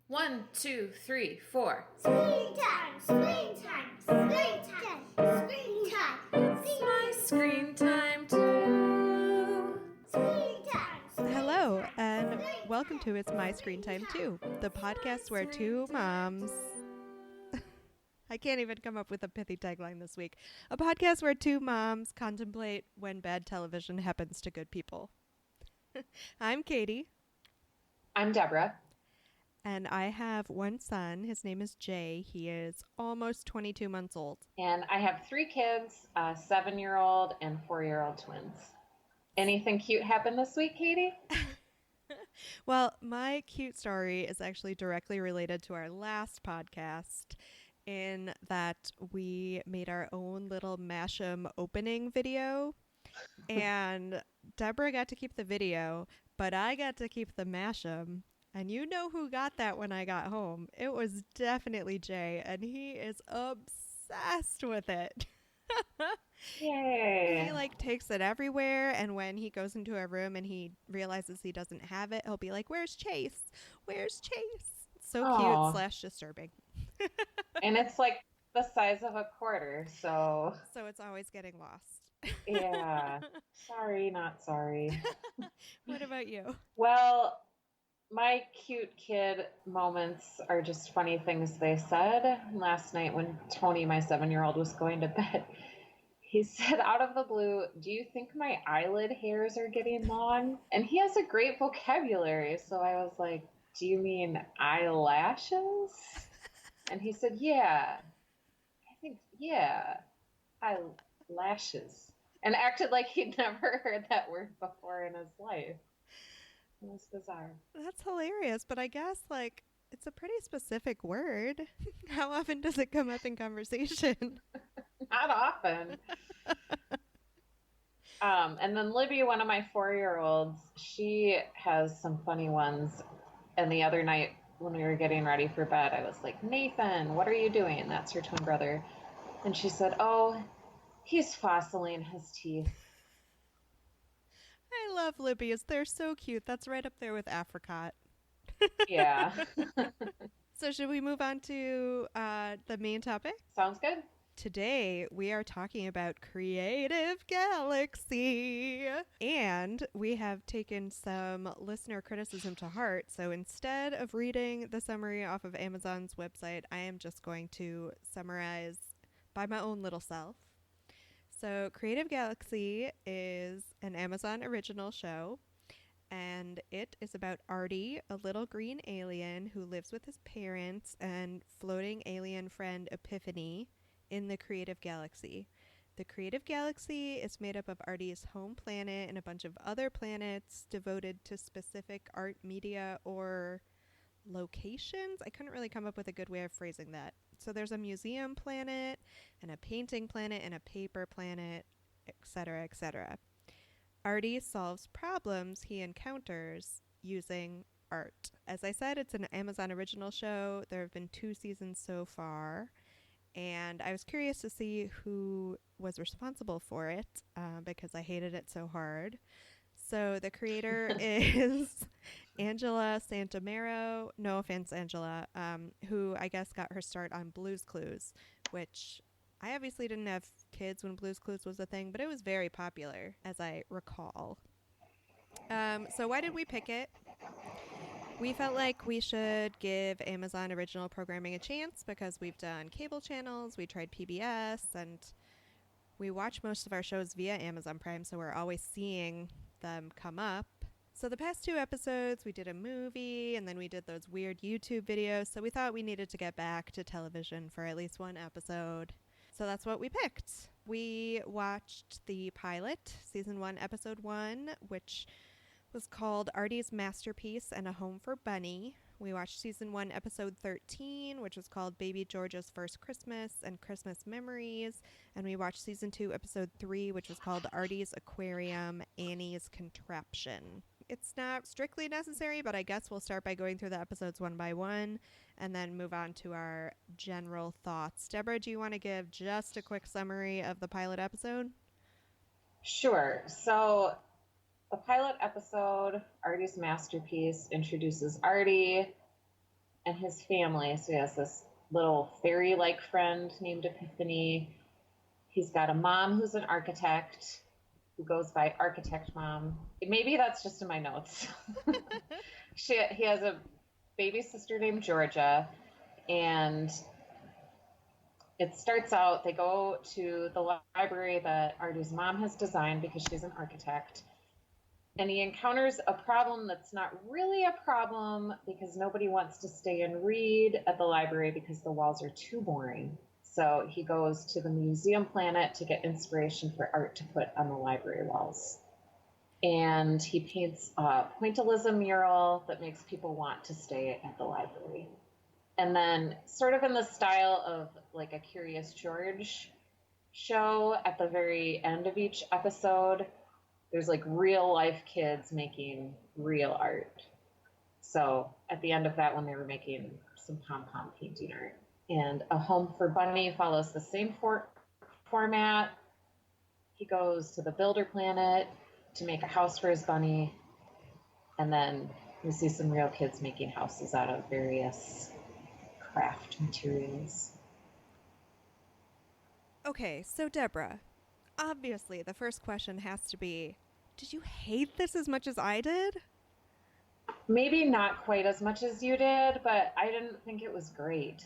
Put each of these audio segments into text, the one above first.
1, 2, 3, 4. Screen time, screen time, screen time, screen time. It's my screen time too. Screen time. Hello, and welcome to It's My Screen Time Too, the podcast where two moms. I can't even come up with a pithy tagline this week. A podcast where two moms contemplate when bad television happens to good people. I'm Katie. I'm Deborah. And I have one son. His name is Jay. He is almost 22 months old. And I have 3 kids, a 7-year-old and 4-year-old twins. Anything cute happened this week, Katie? Well, my cute story is actually directly related to our last podcast in that we made our own little Mash'em opening video. And Deborah got to keep the video, but I got to keep the Mash'em. And you know who got that when I got home. It was definitely Jay, and he is obsessed with it. Yay. He takes it everywhere, and when he goes into a room and he realizes he doesn't have it, he'll be like, "Where's Chase? Where's Chase?" So Aw. cute / disturbing. And it's like the size of a quarter, so So it's always getting lost. yeah. Sorry, not sorry. What about you? Well, my cute kid moments are just funny things they said. Last night when Tony, my 7-year-old, was going to bed, he said out of the blue, "Do you think my eyelid hairs are getting long?" And he has a great vocabulary, so I was like, "Do you mean eyelashes?" And he said, "Yeah. I think, yeah, eyelashes." And acted like he'd never heard that word before in his life. It was bizarre. That's hilarious, but I guess it's a pretty specific word. How often does it come up in conversation? Not often. And then Libby, one of my 4-year-olds, she has some funny ones. And the other night when we were getting ready for bed, I was like, "Nathan, what are you doing?" That's her twin brother. And she said, "Oh, he's fossiling his teeth." I love Libby's. They're so cute. That's right up there with apricot. Yeah. So should we move on to the main topic? Sounds good. Today, we are talking about Creative Galaxy. And we have taken some listener criticism to heart. So instead of reading the summary off of Amazon's website, I am just going to summarize by my own little self. So Creative Galaxy is an Amazon original show. And it is about Artie, a little green alien who lives with his parents and floating alien friend Epiphany in the Creative Galaxy. The Creative Galaxy is made up of Artie's home planet and a bunch of other planets devoted to specific art, media, or locations. I couldn't really come up with a good way of phrasing that. So there's a museum planet and a painting planet and a paper planet, etc., etc. Artie solves problems he encounters using art. As I said, it's an Amazon original show. There have been 2 seasons so far. And I was curious to see who was responsible for it because I hated it so hard. So the creator is Angela Santamero. No offense, Angela, who I guess got her start on Blue's Clues, which I obviously didn't have kids when Blue's Clues was a thing, but it was very popular, as I recall. So why did we pick it? We felt like we should give Amazon original programming a chance because we've done cable channels, we tried PBS, and we watch most of our shows via Amazon Prime, so we're always seeing them come up. So the past 2 episodes, we did a movie, and then we did those weird YouTube videos, so we thought we needed to get back to television for at least 1 episode. So that's what we picked. We watched the pilot, season 1, episode 1, which was called Artie's Masterpiece and a Home for Bunny. We watched season 1, episode 13, which was called Baby George's First Christmas and Christmas Memories. And we watched season 2, episode 3, which was called Artie's Aquarium, Annie's Contraption. It's not strictly necessary, but I guess we'll start by going through the episodes one by one and then move on to our general thoughts. Deborah, do you want to give just a quick summary of the pilot episode? Sure. So the pilot episode, Artie's Masterpiece, introduces Artie and his family. So he has this little fairy-like friend named Epiphany. He's got a mom who's an architect who goes by Architect Mom. Maybe that's just in my notes. He has a baby sister named Georgia, and it starts out, they go to the library that Artie's mom has designed because she's an architect. And he encounters a problem that's not really a problem because nobody wants to stay and read at the library because the walls are too boring. So he goes to the Museum Planet to get inspiration for art to put on the library walls. And he paints a pointillism mural that makes people want to stay at the library. And then, sort of in the style of like a Curious George show, at the very end of each episode, there's like real life kids making real art. So at the end of that one, they were making some pom-pom painting art. And A Home for Bunny follows the same format. He goes to the Builder Planet to make a house for his bunny. And then we see some real kids making houses out of various craft materials. Okay, so Deborah, obviously the first question has to be, did you hate this as much as I did? Maybe not quite as much as you did, but I didn't think it was great.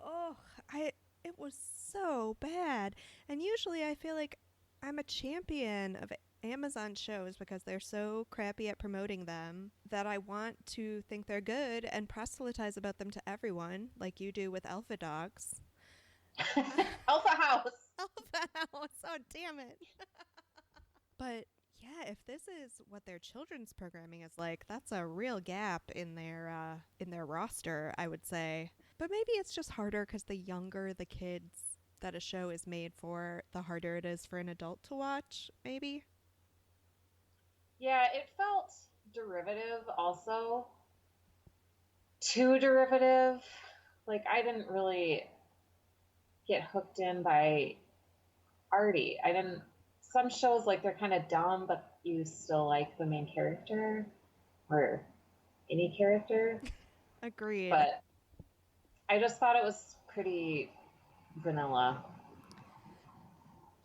Oh, it was so bad. And usually I feel like I'm a champion of Amazon shows because they're so crappy at promoting them that I want to think they're good and proselytize about them to everyone, like you do with Alpha Dogs. Alpha House! Alpha House! Oh, damn it. But yeah, if this is what their children's programming is like, that's a real gap in their roster, I would say. But maybe it's just harder because the younger the kids that a show is made for, the harder it is for an adult to watch, maybe. Yeah, it felt derivative also. Too derivative. Like, I didn't really get hooked in by Artie. Some shows, like, they're kind of dumb, but you still like the main character or any character. Agreed. But I just thought it was pretty vanilla.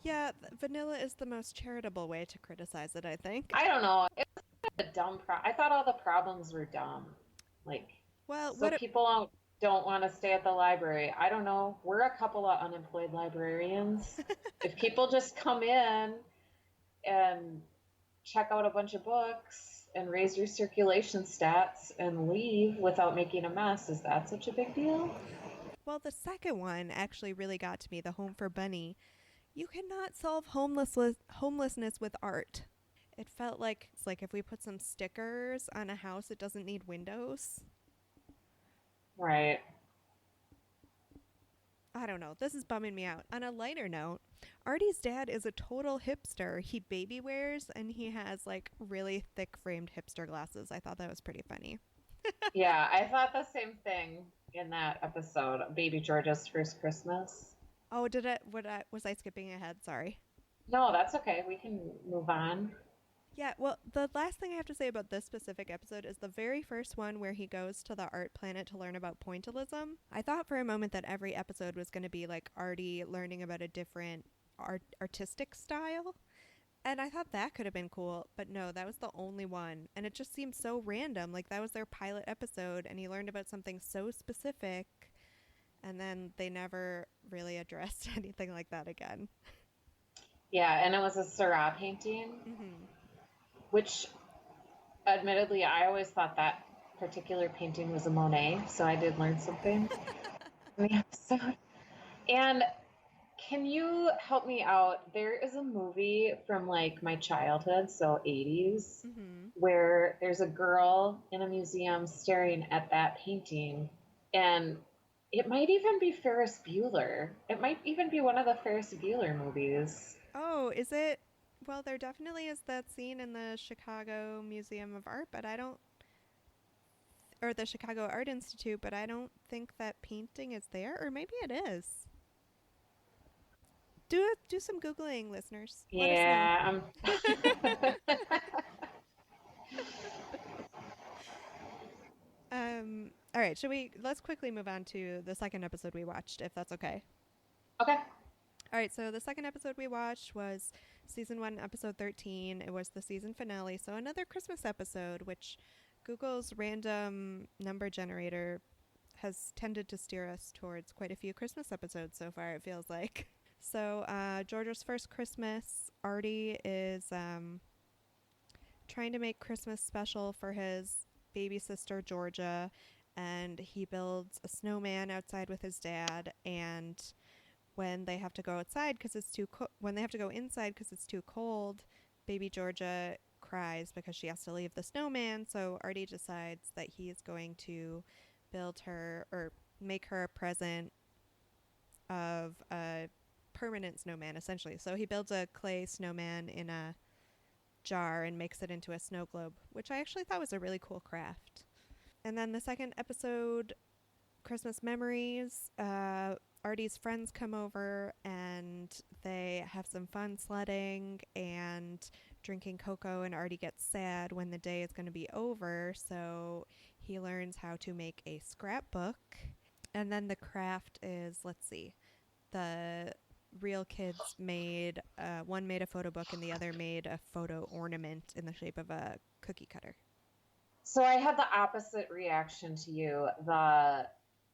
Yeah, vanilla is the most charitable way to criticize it, I think. I don't know. It was kind of a dumb I thought all the problems were dumb. Like, Well, so people don't want to stay at the library. I don't know. We're a couple of unemployed librarians. If people just come in and check out a bunch of books and raise your circulation stats and leave without making a mess, is that such a big deal? Well, the second one actually really got to me, The Home for Bunny. You cannot solve homelessness with art. It felt like it's like if we put some stickers on a house, it doesn't need windows. Right. I don't know. This is bumming me out. On a lighter note, Artie's dad is a total hipster. He baby wears and he has like really thick framed hipster glasses. I thought that was pretty funny. Yeah, I thought the same thing in that episode, Baby Georgia's First Christmas. Oh, was I skipping ahead? Sorry. No, that's okay. We can move on. Yeah, well, the last thing I have to say about this specific episode is the very first one where he goes to the art planet to learn about pointillism. I thought for a moment that every episode was going to be like Artie learning about a different artistic style. And I thought that could have been cool, but no, that was the only one. And it just seemed so random. Like that was their pilot episode and he learned about something so specific. And then they never really addressed anything like that again. Yeah, and it was a Seurat painting, which admittedly I always thought that particular painting was a Monet, so I did learn something in the episode. And can you help me out? There is a movie from like my childhood, so 80s, where there's a girl in a museum staring at that painting, and it might even be Ferris Bueller. It might even be one of the Ferris Bueller movies. Oh, is it? Well, there definitely is that scene in the Chicago Museum of Art, but or the Chicago Art Institute, but I don't think that painting is there, or maybe it is. Do some Googling, listeners. Yeah. All right, let's quickly move on to the second episode we watched, if that's okay. Okay. All right, so the second episode we watched was season 1, episode 13. It was the season finale, so another Christmas episode, which Google's random number generator has tended to steer us towards quite a few Christmas episodes so far, it feels like. So Georgia's first Christmas, Artie is trying to make Christmas special for his baby sister, Georgia, and he builds a snowman outside with his dad, and when they have to go outside because it's too when they have to go inside because it's too cold, baby Georgia cries because she has to leave the snowman. So Artie decides that he is going to build her or make her a present of a permanent snowman, essentially. So he builds a clay snowman in a jar and makes it into a snow globe, which I actually thought was a really cool craft. And then the second episode, Christmas Memories, Artie's friends come over and they have some fun sledding and drinking cocoa, and Artie gets sad when the day is going to be over, so he learns how to make a scrapbook. And then the craft is, let's see, the real kids made, one made a photo book and the other made a photo ornament in the shape of a cookie cutter. So I had the opposite reaction to you. The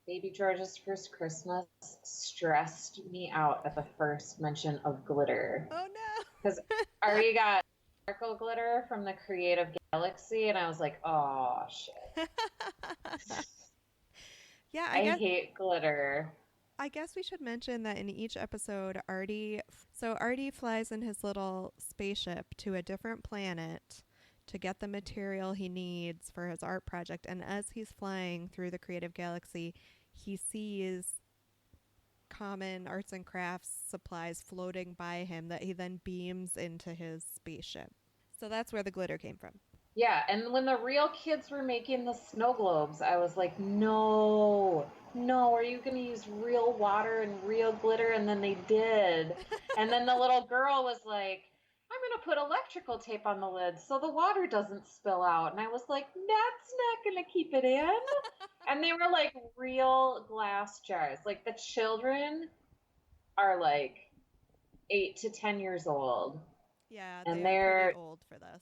Baby George's First Christmas stressed me out at the first mention of glitter. Oh no! Because I already got sparkle glitter from the Creative Galaxy, and I was like, oh, shit. Yeah, I hate glitter. I guess we should mention that in each episode, Artie flies in his little spaceship to a different planet to get the material he needs for his art project. And as he's flying through the Creative Galaxy, he sees common arts and crafts supplies floating by him that he then beams into his spaceship. So that's where the glitter came from. Yeah, and when the real kids were making the snow globes, I was like, no, are you going to use real water and real glitter? And then they did. And then the little girl was like, I'm going to put electrical tape on the lid so the water doesn't spill out. And I was like, that's not going to keep it in. And they were like real glass jars. Like the children are like 8 to 10 years old. Yeah, and they're pretty old for this.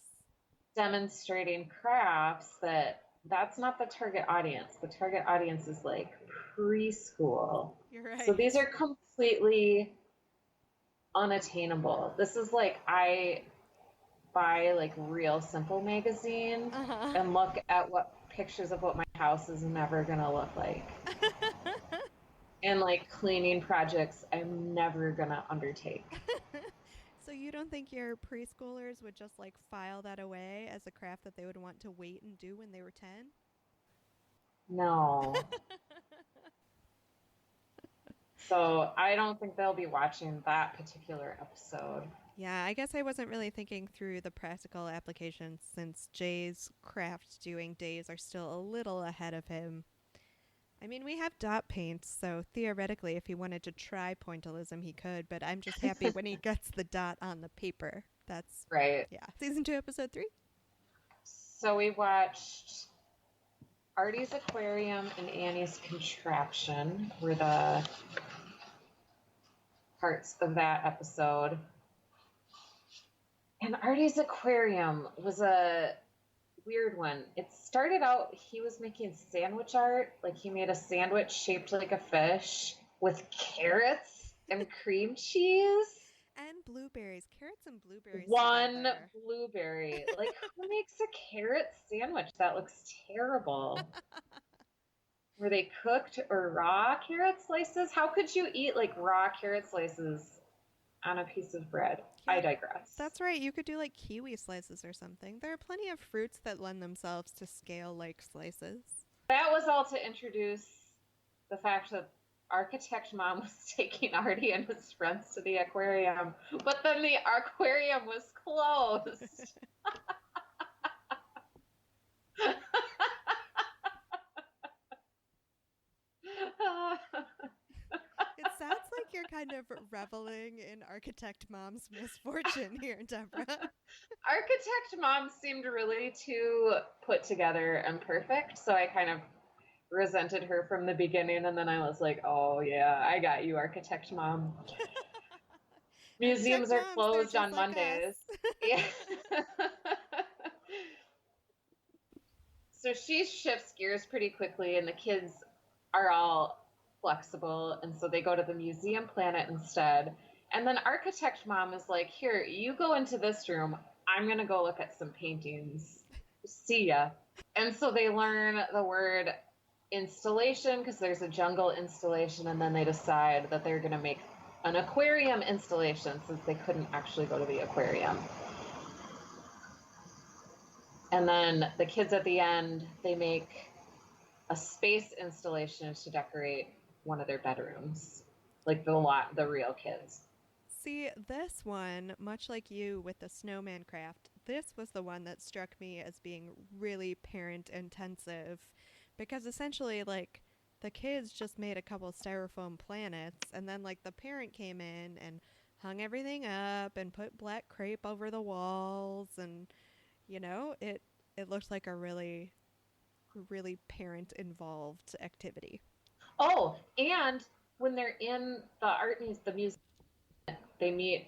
Demonstrating crafts that's not the target audience. The target audience is like preschool. You're right. So these are completely unattainable. This is like I buy like Real Simple magazine and look at what pictures of what my house is never gonna look like. And like cleaning projects I'm never gonna undertake. So you don't think your preschoolers would just like file that away as a craft that they would want to wait and do when they were 10? No. So I don't think they'll be watching that particular episode. Yeah, I guess I wasn't really thinking through the practical applications since Jay's craft doing days are still a little ahead of him. I mean, we have dot paints, so theoretically, if he wanted to try pointillism, he could, but I'm just happy when he gets the dot on the paper. That's right. Yeah. Season 2, episode 3. So we watched Artie's Aquarium and Annie's Contraption were the parts of that episode. And Artie's Aquarium was a weird one. It started out, he was making sandwich art. Like he made a sandwich shaped like a fish with carrots and cream cheese. And blueberries. Carrots and blueberries. One blueberry. Like who makes a carrot sandwich? That looks terrible. Were they cooked or raw carrot slices? How could you eat like raw carrot slices on a piece of bread? Yeah, I digress. That's right. You could do like kiwi slices or something. There are plenty of fruits that lend themselves to scale-like slices. That was all to introduce the fact that Architect Mom was taking Artie and his friends to the aquarium, but then the aquarium was closed. It sounds like you're kind of reveling in Architect Mom's misfortune here, Deborah. Architect Mom seemed really too put together and perfect, so I kind of resented her from the beginning, and then I was like, oh yeah, I got you, Architect Mom. Museums are Architect moms, they're closed just on like Mondays. us. Yeah. So she shifts gears pretty quickly, and the kids are all flexible, and so they go to the museum planet instead. And then Architect Mom is like, here, you go into this room. I'm going to go look at some paintings. See ya. And so they learn the word installation because there's a jungle installation, and then they decide that they're going to make an aquarium installation since they couldn't actually go to the aquarium. And then the kids at the end, they make a space installation to decorate one of their bedrooms, like the real kids. See, this one, much like you with the snowman craft, this was the one that struck me as being really parent intensive because essentially, like, the kids just made a couple styrofoam planets, and then, like, the parent came in and hung everything up and put black crepe over the walls, and, it looked like a really, really parent involved activity. Oh, and when they're in the museum, they meet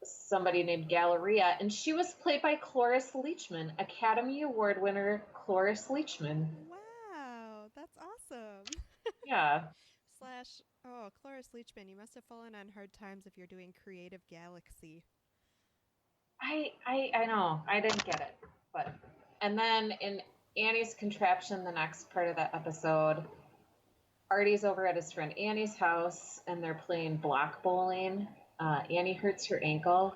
somebody named Galleria, and she was played by Cloris Leachman, Academy Award winner Cloris Leachman. Wow, that's awesome. Yeah. Slash, oh, Cloris Leachman, you must have fallen on hard times if you're doing Creative Galaxy. I know. I didn't get it. But and then in Annie's contraption, the next part of that episode, Artie's over at his friend Annie's house and they're playing block bowling. Annie hurts her ankle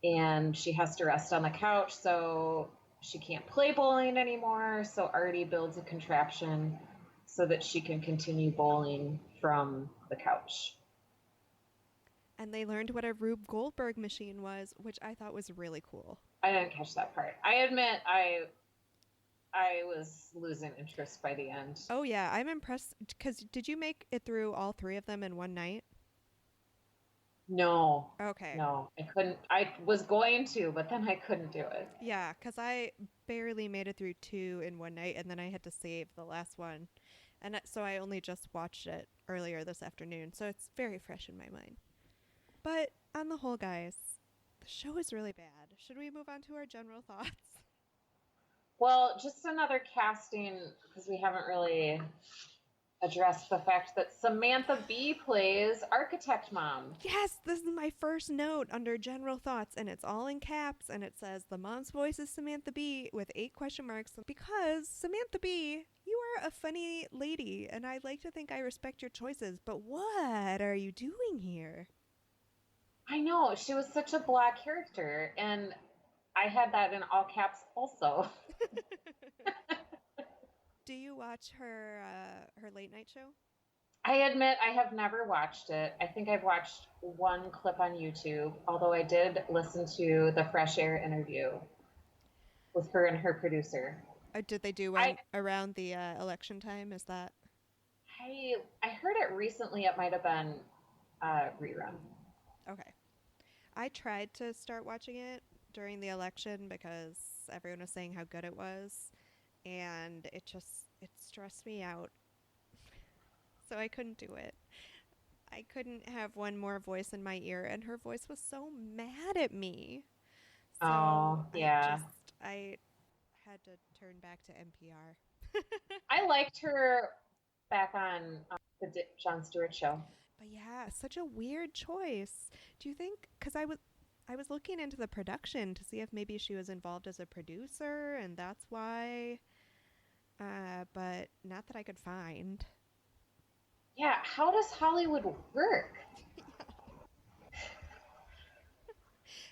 and she has to rest on the couch, so she can't play bowling anymore. So Artie builds a contraption so that she can continue bowling from the couch. And they learned what a Rube Goldberg machine was, which I thought was really cool. I didn't catch that part. I admit I was losing interest by the end. Oh, yeah, I'm impressed. Because did you make it through all three of them in one night? No. Okay. No, I couldn't. I was going to, but then I couldn't do it. Yeah, because I barely made it through two in one night, and then I had to save the last one. And so I only just watched it earlier this afternoon, so it's very fresh in my mind. But on the whole, guys, the show is really bad. Should we move on to our general thoughts? Well, just another casting, because we haven't really addressed the fact that Samantha Bee plays Architect Mom. Yes, this is my first note under general thoughts, and it's all in caps, and it says the mom's voice is Samantha Bee with 8 question marks because Samantha Bee, you are a funny lady, and I like to think I respect your choices, but what are you doing here? I know, she was such a blah character, and I had that in all caps also. Do you watch her late night show? I admit I have never watched it. I think I've watched one clip on YouTube, although I did listen to the Fresh Air interview with her and her producer. Did they do one around the election time? Is that? I heard it recently. It might have been rerun. Okay. I tried to start watching it during the election because everyone was saying how good it was, and it stressed me out. So I couldn't do it. I couldn't have one more voice in my ear, and her voice was so mad at me. So oh, yeah. I had to turn back to NPR. I liked her back on the Jon Stewart show. But yeah, such a weird choice. Do you think, because I was looking into the production to see if maybe she was involved as a producer, and that's why, but not that I could find. Yeah, how does Hollywood work?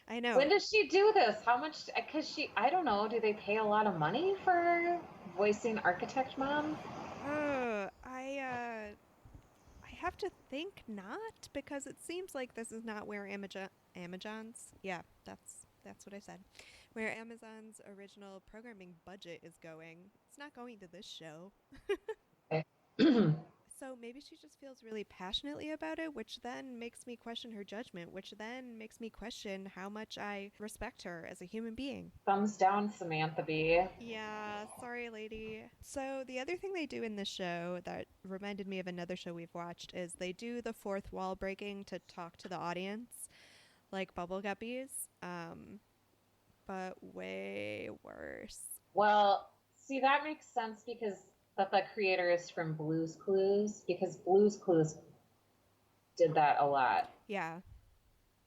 I know. When does she do this? How much? Because I don't know, do they pay a lot of money for voicing Architect Mom? I have to think not, because it seems like this is not where Amazon's, yeah, that's what I said, where Amazon's original programming budget is going. It's not going to this show. Okay. So maybe she just feels really passionately about it, which then makes me question her judgment, which then makes me question how much I respect her as a human being. Thumbs down, Samantha Bee. Yeah, sorry, lady. So, the other thing they do in this show that reminded me of another show we've watched is they do the fourth wall breaking to talk to the audience, like Bubble Guppies, but way worse. Well, see, that makes sense because that the creator is from Blue's Clues, because Blue's Clues did that a lot Yeah.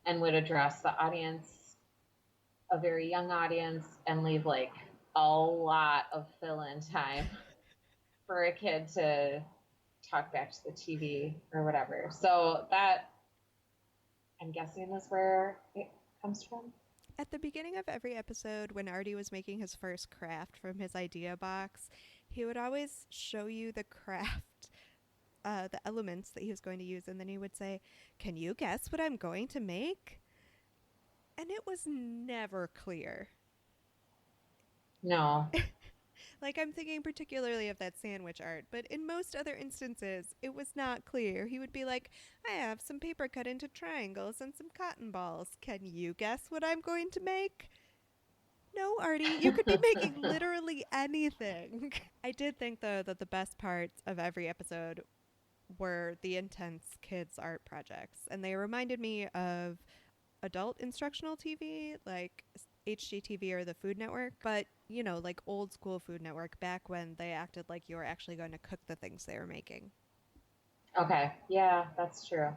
and would address the audience, a very young audience, and leave like a lot of fill-in time for a kid to talk back to the TV or whatever. So that, I'm guessing, is where it comes from. At the beginning of every episode, when Artie was making his first craft from his idea box, he would always show you the craft, the elements that he was going to use, and then he would say, "Can you guess what I'm going to make?" And it was never clear. No. Like, I'm thinking particularly of that sandwich art, but in most other instances, it was not clear. He would be like, "I have some paper cut into triangles and some cotton balls. Can you guess what I'm going to make?" No, Artie, you could be making literally anything. I did think, though, that the best parts of every episode were the intense kids' art projects, and they reminded me of adult instructional TV, like HGTV or the Food Network, but, you know, like old school Food Network back when they acted like you were actually going to cook the things they were making. Okay. Yeah, that's true.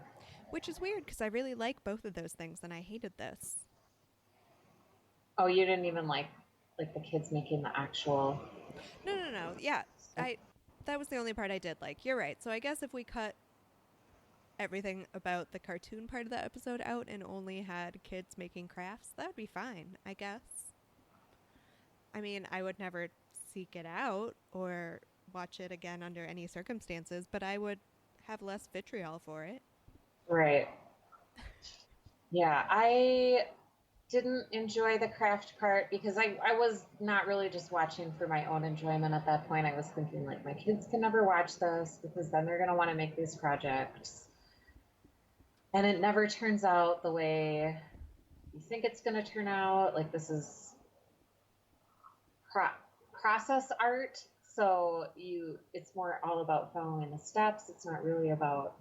Which is weird because I really like both of those things and I hated this. Oh, you didn't even like the kids making the actual. No. Yeah, that was the only part I did like. You're right. So I guess if we cut everything about the cartoon part of the episode out and only had kids making crafts, that would be fine, I guess. I mean, I would never seek it out or watch it again under any circumstances, but I would have less vitriol for it. Right. Yeah, I didn't enjoy the craft part because I was not really just watching for my own enjoyment at that point. I was thinking, like, my kids can never watch this because then they're going to want to make these projects. And it never turns out the way you think it's going to turn out. Like, this is process art. So it's more all about following the steps. It's not really about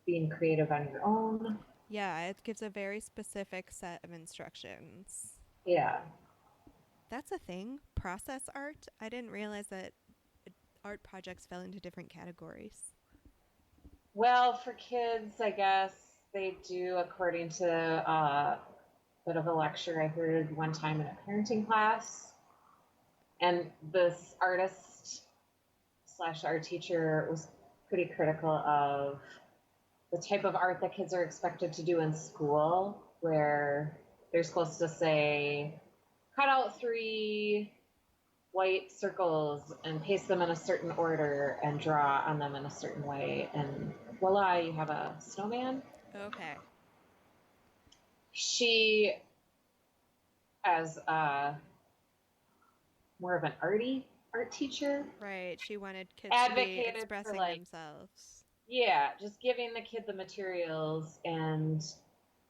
being creative on your own. Yeah, it gives a very specific set of instructions. Yeah. That's a thing. Process art. I didn't realize that art projects fell into different categories. Well, for kids, I guess they do, according to a bit of a lecture I heard one time in a parenting class. And this artist / art teacher was pretty critical of the type of art that kids are expected to do in school, where they're supposed to say, cut out 3 white circles and paste them in a certain order and draw on them in a certain way, and voila, you have a snowman. Okay. She, as more of an art teacher, Right. She wanted kids to be advocated for, expressing like, themselves. yeah, just giving the kid the materials, and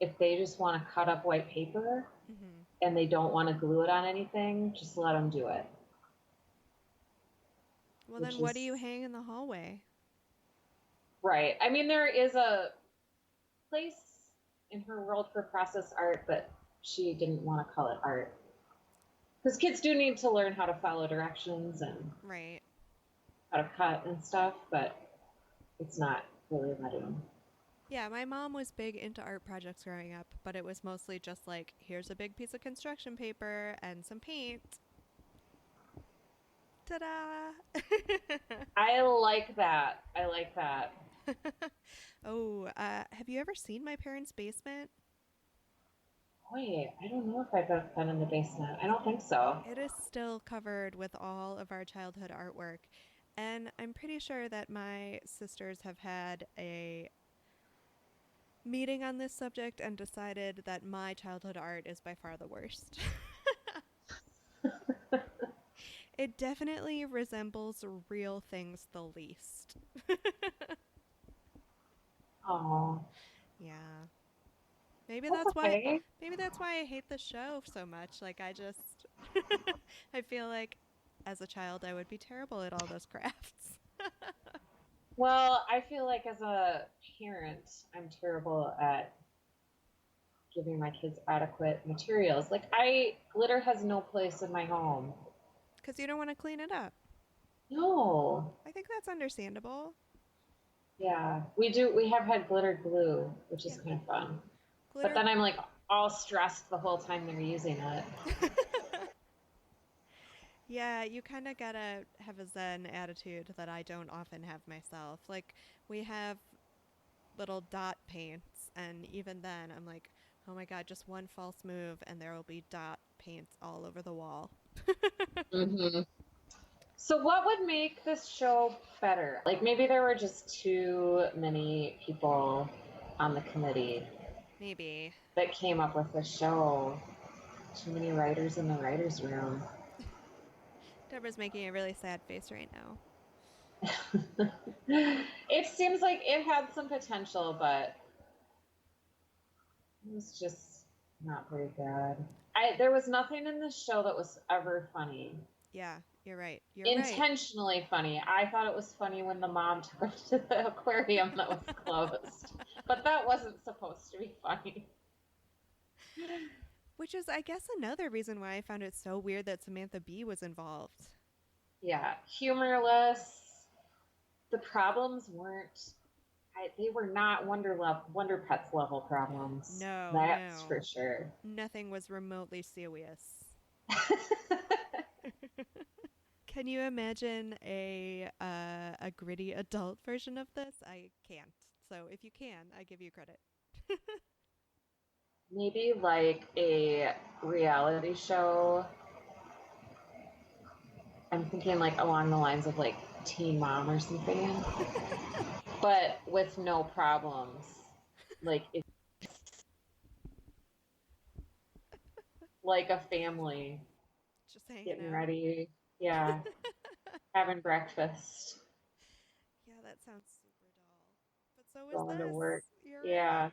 if they just want to cut up white paper Mm-hmm. and they don't want to glue it on anything, just let them do it. Well, Which then what do is- you hang in the hallway? Right. I mean, there is a place in her world for process art, but she didn't want to call it art. Because kids do need to learn how to follow directions and Right. how to cut and stuff, but it's not really letting them. Yeah, my mom was big into art projects growing up, but it was mostly just like, here's a big piece of construction paper and some paint. Ta-da! I like that. I like that. Oh, have you ever seen my parents' basement? Wait, I don't know if I've ever been in the basement. I don't think so. It is still covered with all of our childhood artwork, and I'm pretty sure that my sisters have had a meeting on this subject and decided that my childhood art is by far the worst. It definitely resembles real things the least. Oh, Yeah. Maybe that's that's why okay. maybe that's why I hate the show so much. Like I just I feel like as a child I would be terrible at all those crafts. Well, I feel like as a parent, I'm terrible at giving my kids adequate materials. Like glitter has no place in my home. Cuz you don't want to clean it up. No. I think that's understandable. Yeah, we do. We have had glitter glue, which is Yeah. kind of fun. But Glitter then I'm like all stressed the whole time they're using it. Yeah, you kind of gotta have a zen attitude that I don't often have myself. Like, we have little dot paints, and even then, I'm like, oh my god, just one false move, and there will be dot paints all over the wall. Hmm. So, what would make this show better? Like, maybe there were just too many people on the committee Maybe. that came up with this show. Too many writers in the writers' room. Deborah's making a really sad face right now. It seems like it had some potential, but it was just not very good. There was nothing in this show that was ever funny. Yeah, you're right. You're right. Intentionally funny. I thought it was funny when the mom took her to the aquarium that was closed, but that wasn't supposed to be funny. Which is, I guess, another reason why I found it so weird that Samantha Bee was involved. Yeah, humorless. The problems weren't. They were not Wonder Pets level problems. No, That's no. for sure. Nothing was remotely serious. Can you imagine a gritty adult version of this? I can't. So if you can, I give you credit. Maybe like a reality show. I'm thinking like along the lines of like Teen Mom or something, but with no problems. Like it's like a family Just hanging getting out. ready. Yeah, having breakfast, Yeah, that sounds super dull. But so is going to this. work. You're Yeah,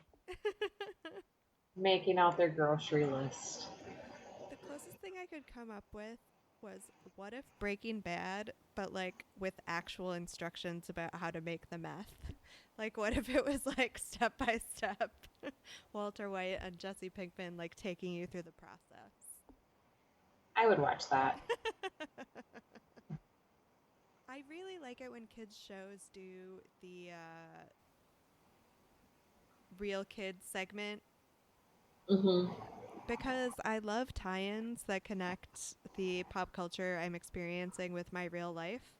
right. making out their grocery list. The closest thing I could come up with was what if Breaking Bad, but like with actual instructions about how to make the meth? Like, what if it was like step by step, Walter White and Jesse Pinkman like taking you through the process? I would watch that. I really like it when kids shows do the real kids segment Hmm. because I love tie-ins that connect the pop culture I'm experiencing with my real life.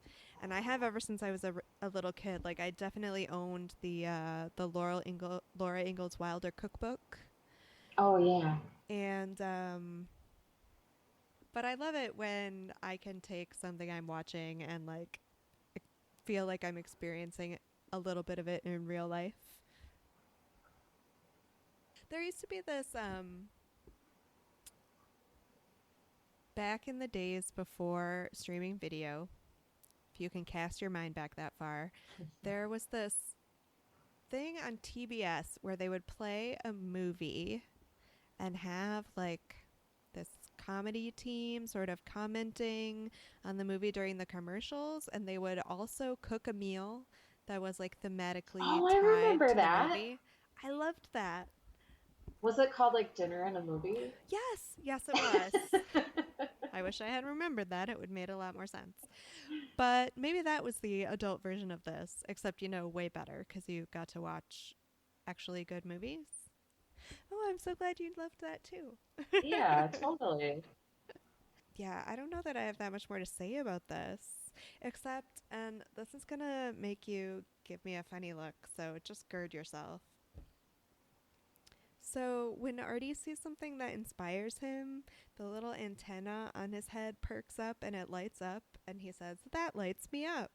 And I have ever since I was a little kid. Like I definitely owned the Laura Ingalls Wilder cookbook, Oh yeah. and but I love it when I can take something I'm watching and like feel like I'm experiencing a little bit of it in real life. There used to be this back in the days before streaming video, if you can cast your mind back that far, there was this thing on TBS where they would play a movie and have like this comedy team sort of commenting on the movie during the commercials, and they would also cook a meal that was like thematically Oh, I tied remember to the that. movie. I loved that. Was it called like Dinner and a Movie? Yes, it was. I wish I had remembered that. It would made a lot more sense. But maybe that was the adult version of this, except, way better because you got to watch actually good movies. Oh, I'm so glad you loved that too. Yeah, totally. Yeah, I don't know that I have that much more to say about this, except, and this is going to make you give me a funny look, so just gird yourself. So when Artie sees something that inspires him, the little antenna on his head perks up and it lights up, and he says, "That lights me up."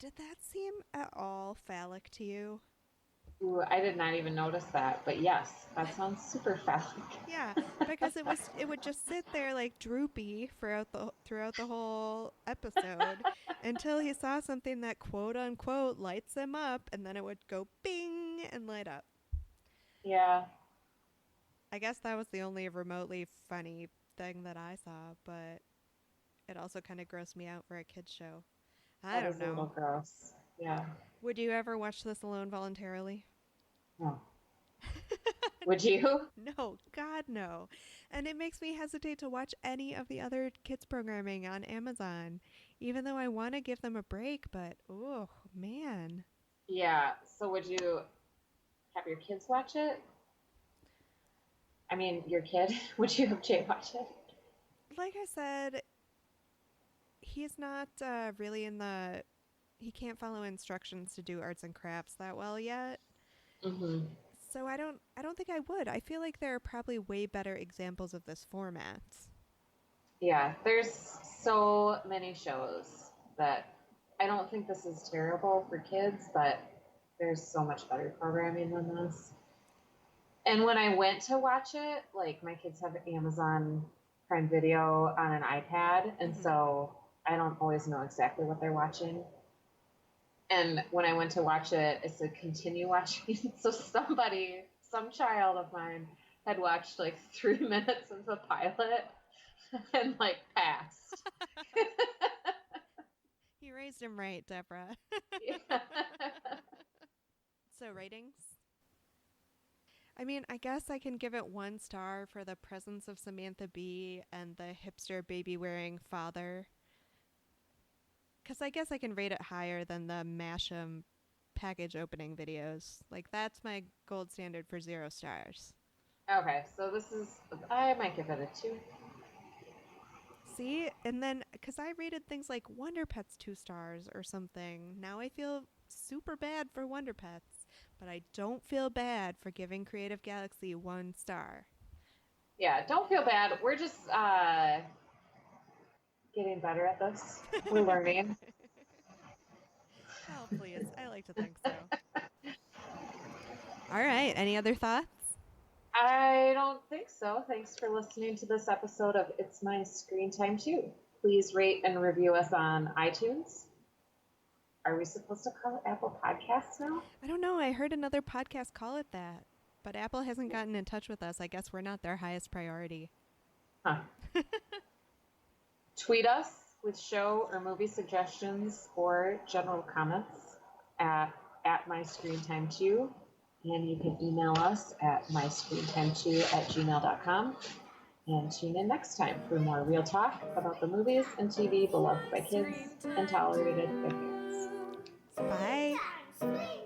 Did that seem at all phallic to you? Ooh, I did not even notice that, but yes, that sounds super phallic. Yeah, because it would just sit there like droopy throughout the whole episode until he saw something that quote unquote lights him up, and then it would go bing and light up. Yeah, I guess that was the only remotely funny thing that I saw, but it also kind of grossed me out for a kids show. I that is don't a little know. gross. Yeah. Would you ever watch this alone voluntarily? Oh. Would you? No, God, no. And it makes me hesitate to watch any of the other kids programming on Amazon, even though I want to give them a break, but oh, man. Yeah. So would you have your kids watch it? I mean, your kid? Would you have Jay watch it? Like I said, he's not really he can't follow instructions to do arts and crafts that well yet. Mm-hmm. So I don't think I would. I feel like there are probably way better examples of this format. Yeah, there's so many shows that I don't think this is terrible for kids, but there's so much better programming than this. And when I went to watch it, like my kids have Amazon Prime Video on an iPad, and so I don't always know exactly what they're watching. And when I went to watch it, it said continue watching. So some child of mine had watched like 3 minutes of the pilot and like passed. You raised him right, Deborah. Yeah. So ratings? I mean, I guess I can give it 1 star for the presence of Samantha Bee and the hipster baby-wearing father. Because I guess I can rate it higher than the Mash'em package opening videos. Like, that's my gold standard for 0 stars. Okay, so I might give it a 2. See? And then, because I rated things like Wonder Pets 2 stars or something, now I feel super bad for Wonder Pets, but I don't feel bad for giving Creative Galaxy 1 star. Yeah, don't feel bad. We're just getting better at this. We're learning. Oh, please. I like to think so. All right. Any other thoughts? I don't think so. Thanks for listening to this episode of It's My Screen Time Too. Please rate and review us on iTunes. Are we supposed to call it Apple Podcasts now? I don't know. I heard another podcast call it that, but Apple hasn't gotten in touch with us. I guess we're not their highest priority. Huh. Tweet us with show or movie suggestions or general comments at MyScreenTime2. And you can email us at myscreentime2@gmail.com. And tune in next time for more real talk about the movies and TV beloved by kids and tolerated by parents. Bye. Screen